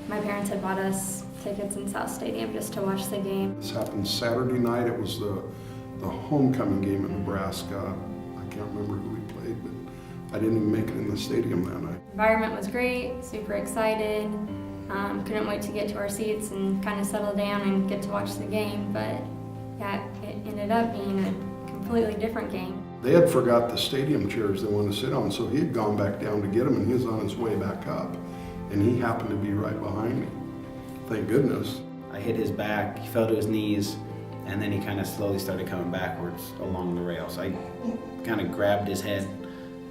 My parents had bought us tickets in South Stadium just to watch the game. This happened Saturday night. It was the homecoming game in Nebraska. I can't remember who we played, but I didn't even make it in the stadium that night. The environment was great, super excited. Couldn't wait to get to our seats and kind of settle down and get to watch the game, but yeah, it ended up being a completely different game. They had forgot the stadium chairs they wanted to sit on, so he had gone back down to get them, and he was on his way back up, and he happened to be right behind me. Thank goodness. I hit his back, he fell to his knees, and then he kind of slowly started coming backwards along the rail. So I kind of grabbed his head,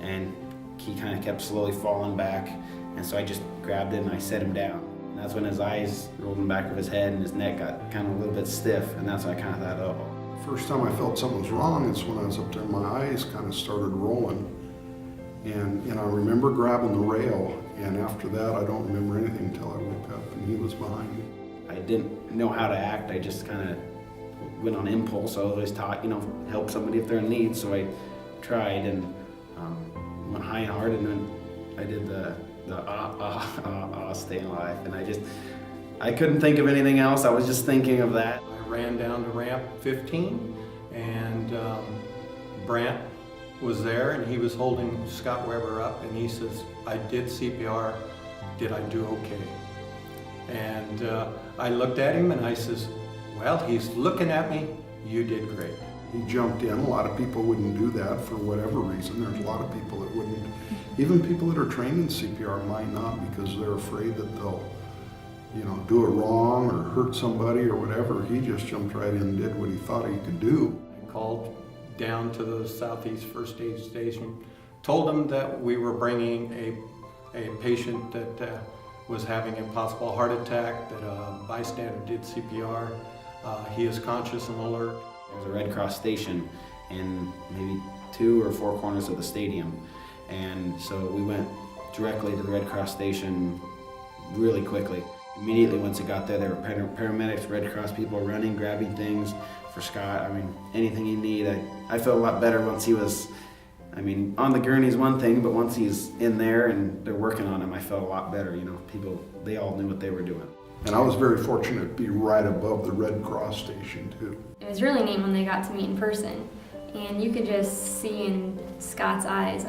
and he kind of kept slowly falling back, and so I just grabbed it and I set him down. And that's when his eyes rolled in the back of his head and his neck got kind of a little bit stiff, and that's when I kind of thought, oh. First time I felt something was wrong is when I was up there, my eyes kind of started rolling. And I remember grabbing the rail, and after that I don't remember anything until I woke up and he was behind me. I didn't know how to act. I just kind of went on impulse. I always taught, help somebody if they're in need. So I tried and went high and hard, and then I did the staying alive. And I couldn't think of anything else. I was just thinking of that. I ran down to ramp 15, and Brant was there, and he was holding Scott Weber up, and he says, I did CPR, did I do okay? And I looked at him and I says, well, he's looking at me, you did great. He jumped in. A lot of people wouldn't do that for whatever reason. There's a lot of people that wouldn't. Even people that are trained in CPR might not, because they're afraid that they'll do it wrong or hurt somebody or whatever. He just jumped right in and did what he thought he could do. I called down to the Southeast First Aid Station, told them that we were bringing a patient that was having a possible heart attack, that a bystander did CPR. He is conscious and alert. There's a Red Cross station in maybe 2 or 4 corners of the stadium. And so we went directly to the Red Cross station really quickly. Immediately once it got there were paramedics, Red Cross people running, grabbing things for Scott. I mean, anything you need. I felt a lot better once he was, on the gurney is one thing, but once he's in there and they're working on him, I felt a lot better. People, they all knew what they were doing. And I was very fortunate to be right above the Red Cross station too. It was really neat when they got to meet in person, and you could just see in Scott's eyes,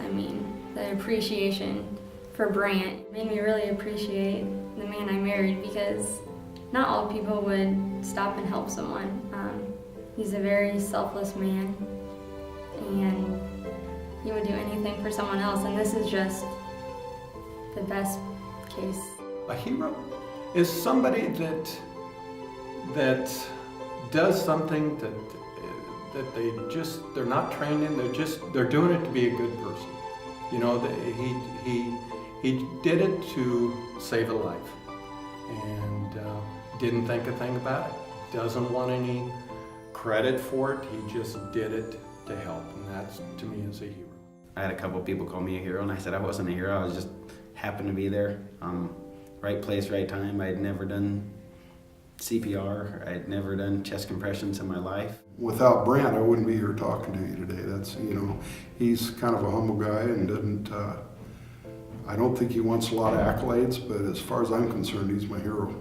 the appreciation for Brant. It made me really appreciate the man I married, because not all people would stop and help someone. He's a very selfless man, and he would do anything for someone else, and this is just the best case. A hero is somebody that does something that they're not trained in. They're doing it to be a good person. He did it to save a life, and didn't think a thing about it. Doesn't want any credit for it. He just did it to help, and that's, to me, is a hero. I had a couple of people call me a hero, and I said I wasn't a hero. I was just happened to be there. Right place, right time. I had never done CPR. I had never done chest compressions in my life. Without Brant, I wouldn't be here talking to you today. That's, he's kind of a humble guy and doesn't, I don't think he wants a lot of accolades, but as far as I'm concerned, he's my hero.